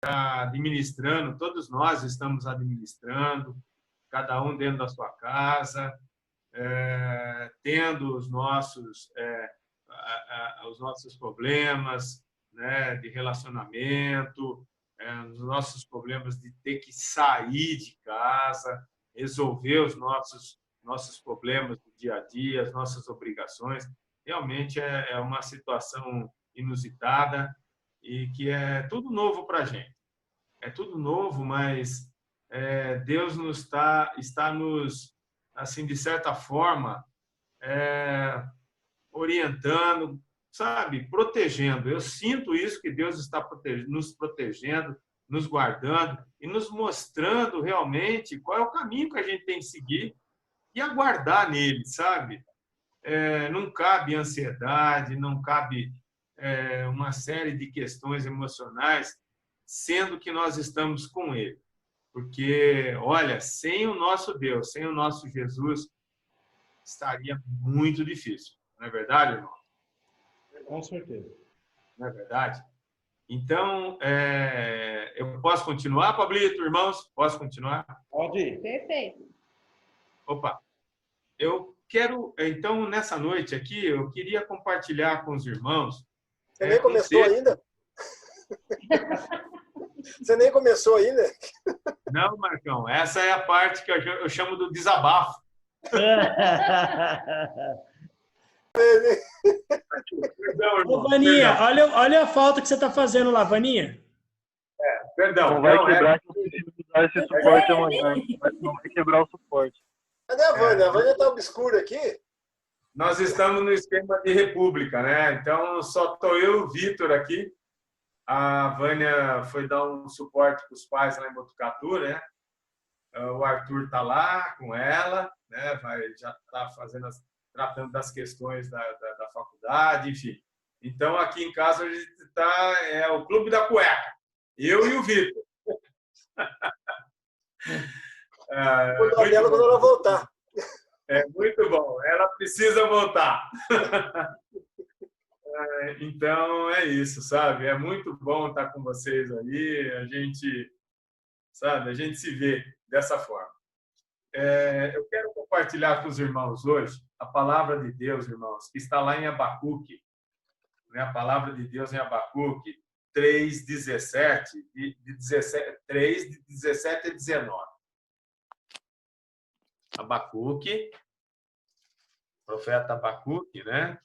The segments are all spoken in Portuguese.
administrando, todos nós estamos administrando, cada um dentro da sua casa, tendo os nossos problemas, né, de relacionamento, os nossos problemas de ter que sair de casa, resolver os nossos problemas do dia a dia, as nossas obrigações. Realmente é uma situação inusitada e que é tudo novo para a gente. É tudo novo, mas Deus está nos, assim, de certa forma, orientando, sabe, protegendo. Eu sinto isso, que Deus está nos protegendo, nos guardando e nos mostrando realmente qual é o caminho que a gente tem que seguir e aguardar nele, sabe? Não cabe ansiedade, não cabe uma série de questões emocionais, sendo que nós estamos com ele. Porque, olha, sem o nosso Deus, sem o nosso Jesus, estaria muito difícil. Não é verdade, irmão? Com certeza. Não é verdade? Então, eu posso continuar, Pablito, irmãos? Posso continuar? Pode ir. Perfeito. Opa! Eu quero, então, nessa noite aqui, eu queria compartilhar com os irmãos. Você nem começou ainda? Você nem começou ainda? Não, Marcão, essa é a parte que eu chamo do desabafo. Perdão, irmão. Ô, Vaninha, perdão. Olha a falta que você está fazendo lá, Vaninha. Perdão. Não vai quebrar esse suporte amanhã. Não vai quebrar o suporte. Cadê a Vânia? A Vânia está obscura aqui? Nós estamos no esquema de república, né? Então, só estou eu e o Vitor aqui. A Vânia foi dar um suporte para os pais lá em Botucatu, né? O Arthur está lá com ela, né? Já está tratando das questões da faculdade, enfim. Então, aqui em casa, a gente está... o Clube da Cueca. Eu e o Vitor. Cuidado dela quando ela voltar. Muito bom. Ela precisa voltar. Então, é isso, sabe? É muito bom estar com vocês aí. A gente se vê dessa forma. Eu quero compartilhar com os irmãos hoje a palavra de Deus, irmãos, que está lá em Abacuque. Né? A palavra de Deus em Abacuque 3:17, 3 de 17 a 19. Abacuque, profeta Abacuque, né?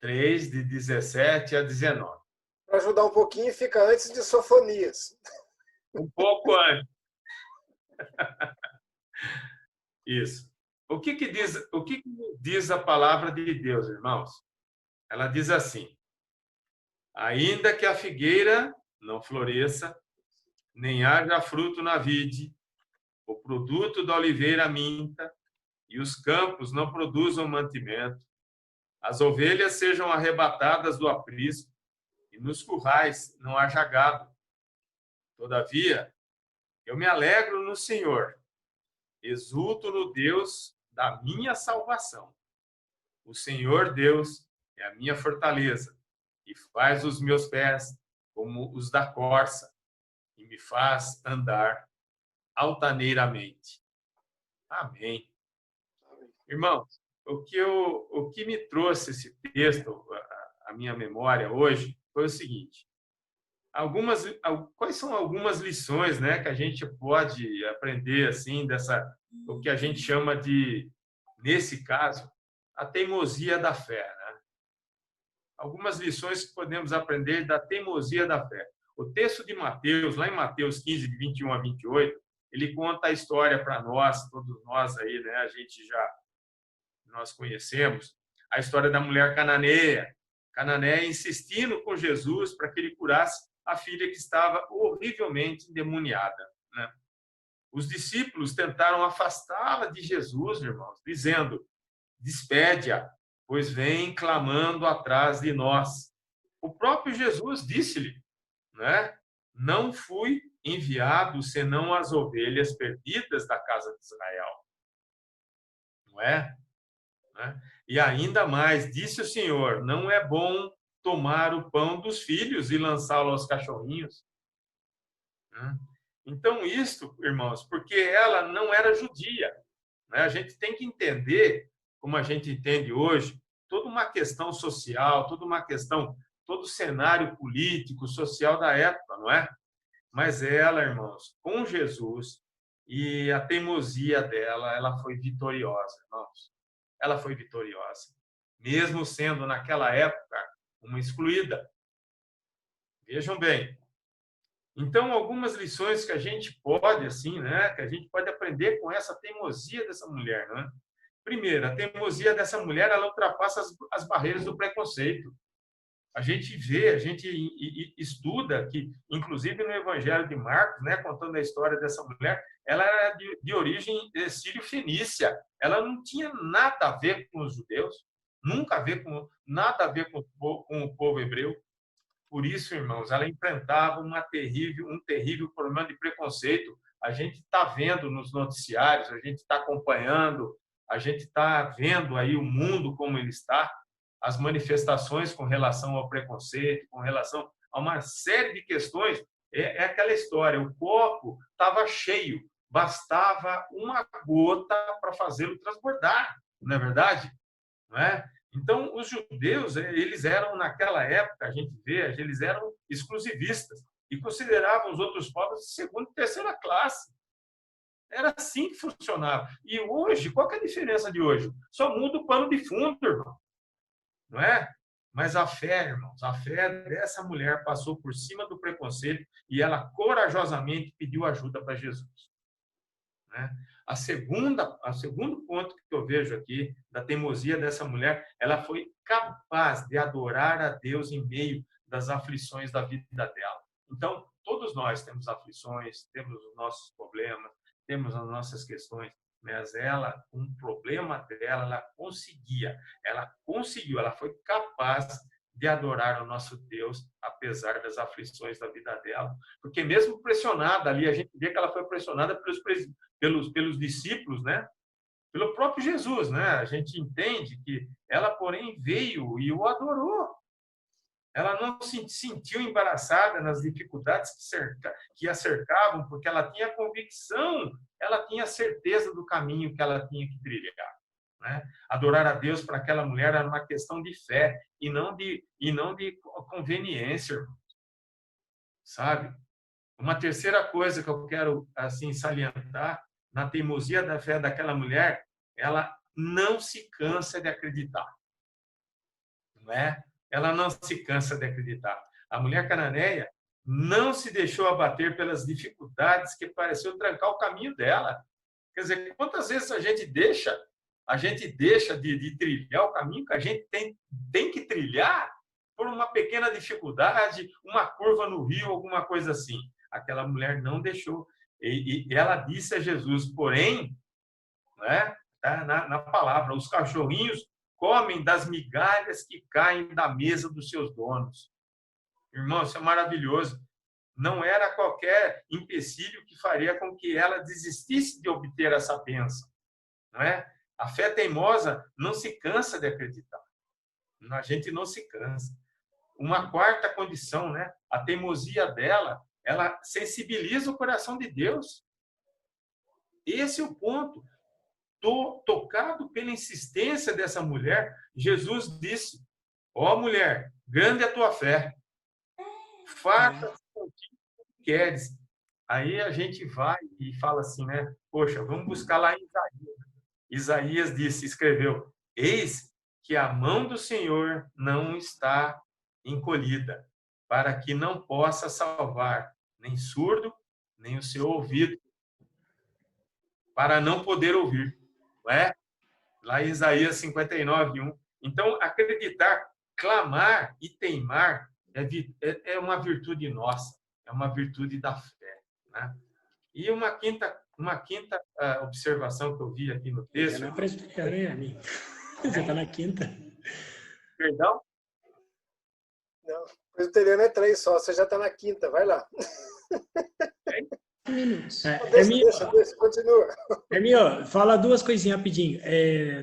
3 de 17 a 19. Para ajudar um pouquinho, fica antes de Sofonias. Um pouco antes. Isso. O que diz a palavra de Deus, irmãos? Ela diz assim: ainda que a figueira não floresça, nem haja fruto na vide, o produto da oliveira minta, e os campos não produzam mantimento, as ovelhas sejam arrebatadas do aprisco, e nos currais não haja gado. Todavia, eu me alegro no Senhor, exulto no Deus da minha salvação. O Senhor Deus é a minha fortaleza, e faz os meus pés como os da corça, e me faz andar altaneiramente. Amém. Irmãos, o que me trouxe esse texto à minha memória hoje foi o seguinte: quais são algumas lições, né, que a gente pode aprender assim o que a gente chama de, nesse caso, a teimosia da fé, né? Algumas lições que podemos aprender da teimosia da fé. O texto de Mateus, lá em Mateus 15, de 21 a 28, ele conta a história para nós, todos nós aí, né? Nós conhecemos a história da mulher cananeia. Cananeia insistindo com Jesus para que ele curasse a filha que estava horrivelmente endemoniada, né? Os discípulos tentaram afastá-la de Jesus, irmãos, dizendo: despede-a, pois vem clamando atrás de nós. O próprio Jesus disse-lhe, né? Não fui enviado senão as ovelhas perdidas da casa de Israel. Não é? E ainda mais, disse o Senhor: não é bom tomar o pão dos filhos e lançá-lo aos cachorrinhos. Então, isto, irmãos, porque ela não era judia. Né? A gente tem que entender, como a gente entende hoje, toda uma questão social, toda uma questão, todo o cenário político, social da época, não é? Mas ela, irmãos, com Jesus e a teimosia dela, ela foi vitoriosa, irmãos. Ela foi vitoriosa, mesmo sendo naquela época uma excluída. Vejam bem. Então, algumas lições que a gente pode, assim, né, que a gente pode aprender com essa teimosia dessa mulher, né? Primeiro, a teimosia dessa mulher, ela ultrapassa as barreiras do preconceito. A gente vê, a gente estuda que, inclusive no Evangelho de Marcos, né, contando a história dessa mulher, ela era de origem sírio-fenícia. Ela não tinha nada a ver com os judeus, nada a ver com o povo hebreu. Por isso, irmãos, ela enfrentava um terrível problema de preconceito. A gente está vendo nos noticiários, a gente está acompanhando, a gente está vendo aí o mundo como ele está, as manifestações com relação ao preconceito, com relação a uma série de questões. É aquela história, o copo estava cheio, bastava uma gota para fazê-lo transbordar, não é verdade? Não é? Então, os judeus, eles eram, naquela época, a gente vê, eles eram exclusivistas e consideravam os outros povos de segunda e terceira classe. Era assim que funcionava. E hoje, qual que é a diferença de hoje? Só muda o pano de fundo, irmão. Não é? Mas a fé, irmãos, a fé dessa mulher passou por cima do preconceito e ela corajosamente pediu ajuda para Jesus. Né? O segundo ponto que eu vejo aqui da teimosia dessa mulher, ela foi capaz de adorar a Deus em meio das aflições da vida dela. Então, todos nós temos aflições, temos os nossos problemas, temos as nossas questões, mas ela, com o problema dela, ela conseguiu, ela foi capaz de adorar o nosso Deus, apesar das aflições da vida dela. Porque mesmo pressionada ali, a gente vê que ela foi pressionada pelos discípulos, né? Pelo próprio Jesus, né? A gente entende que ela, porém, veio e o adorou. Ela não se sentiu embaraçada nas dificuldades que a cercavam, porque ela tinha convicção, ela tinha certeza do caminho que ela tinha que trilhar. Né? Adorar a Deus para aquela mulher era uma questão de fé e não de conveniência, sabe? Uma terceira coisa que eu quero assim salientar na teimosia da fé daquela mulher, ela não se cansa de acreditar, não é? Ela não se cansa de acreditar. A mulher cananeia não se deixou abater pelas dificuldades que pareciam trancar o caminho dela. Quer dizer, quantas vezes a gente deixa de trilhar o caminho que a gente tem que trilhar por uma pequena dificuldade, uma curva no rio, alguma coisa assim. Aquela mulher não deixou. E ela disse a Jesus, porém, né, tá na palavra, os cachorrinhos comem das migalhas que caem da mesa dos seus donos. Irmão, isso é maravilhoso. Não era qualquer empecilho que faria com que ela desistisse de obter essa bênção. Não é? A fé teimosa não se cansa de acreditar. A gente não se cansa. Uma quarta condição, né? A teimosia dela, ela sensibiliza o coração de Deus. Esse é o ponto. Tocado pela insistência dessa mulher, Jesus disse, ó mulher, grande é a tua fé. Faça o que queres. Aí a gente vai e fala assim, né? Poxa, vamos buscar lá em Isaías. Isaías escreveu, eis que a mão do Senhor não está encolhida, para que não possa salvar nem surdo, nem o seu ouvido, para não poder ouvir. Não é? Lá em Isaías 59:1. Então, acreditar, clamar e teimar é uma virtude nossa, é uma virtude da fé. Né? E uma quinta observação que eu vi aqui no texto... É na presbiteriana, você está na quinta. Perdão? Não, presbiteriano é 3 só, você já está na quinta, vai lá. minutos. Deixa, continua. Hermínio, fala duas coisinhas rapidinho.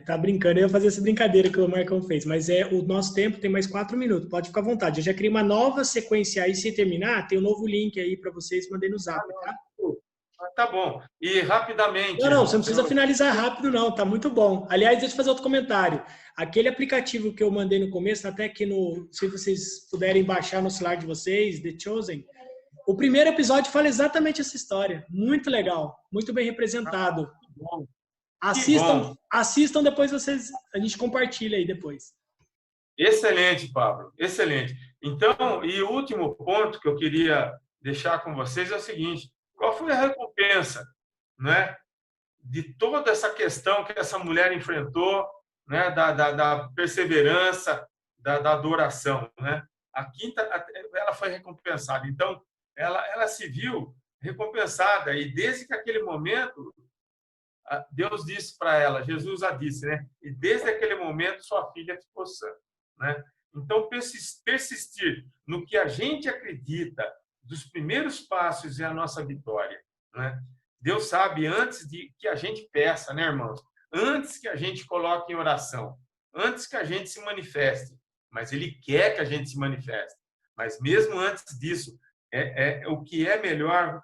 Tá brincando, eu ia fazer essa brincadeira que o Marcão fez, mas o nosso tempo tem mais 4 minutos, pode ficar à vontade. Eu já criei uma nova sequência aí, se terminar, tem um novo link aí para vocês, mandei no zap, tá? Tá bom. E rapidamente... Não, você não precisa finalizar rápido não, tá muito bom. Aliás, deixa eu fazer outro comentário. Aquele aplicativo que eu mandei no começo, até que se vocês puderem baixar no celular de vocês, The Chosen, o primeiro episódio fala exatamente essa história. Muito legal, muito bem representado. Bom. Assistam, depois a gente compartilha aí depois. Excelente, Pablo, excelente. Então, e o último ponto que eu queria deixar com vocês é o seguinte: qual foi a recompensa, né, de toda essa questão que essa mulher enfrentou, né, da perseverança, da adoração, né? A quinta, ela foi recompensada. Então, ela se viu recompensada, e desde que aquele momento Deus disse para ela, Jesus a disse, né? E desde aquele momento sua filha ficou sã, né? Então, persistir no que a gente acredita, dos primeiros passos é a nossa vitória, né? Deus sabe antes de que a gente peça, né, irmãos? Antes que a gente coloque em oração, antes que a gente se manifeste, mas Ele quer que a gente se manifeste. Mas mesmo antes disso, o que é melhor,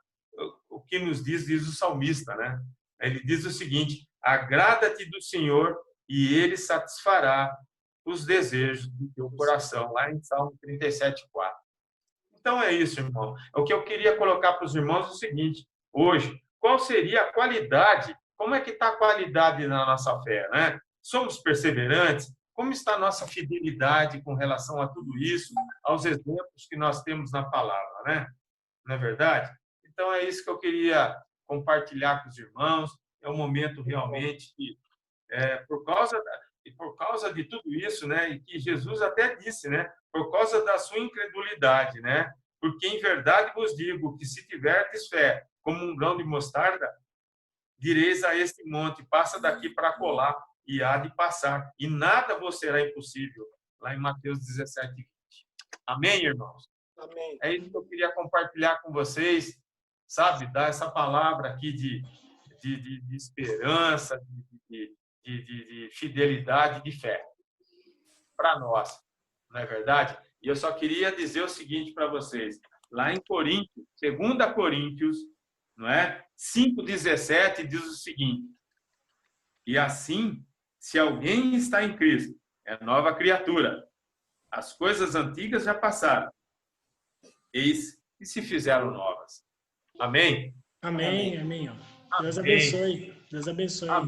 o que nos diz o salmista, né? Ele diz o seguinte: agrada-te do Senhor e Ele satisfará os desejos do teu coração, lá em Salmo 37:4. Então é isso, irmão. O que eu queria colocar para os irmãos é o seguinte: hoje, qual seria a qualidade? Como é que está a qualidade na nossa fé, né? Somos perseverantes? Como está a nossa fidelidade com relação a tudo isso, aos exemplos que nós temos na palavra, né? Não é verdade? Então é isso que eu queria compartilhar com os irmãos. É um momento realmente que, por causa de tudo isso, né, e que Jesus até disse, né, por causa da sua incredulidade, né, porque em verdade vos digo que se tiverdes fé como um grão de mostarda, direis a este monte, passa daqui para colar, e há de passar, e nada vos será impossível, lá em Mateus 17:20. Amém, irmãos? Amém. É isso que eu queria compartilhar com vocês, sabe, dar essa palavra aqui de esperança, de fidelidade, de fé para nós, não é verdade? E eu só queria dizer o seguinte para vocês: lá em Coríntios, 2 Coríntios, não é? 5:17 diz o seguinte: e assim, se alguém está em Cristo, é nova criatura. As coisas antigas já passaram, eis que se fizeram novas. Amém? Amém. Deus abençoe. Deus abençoe. Amém.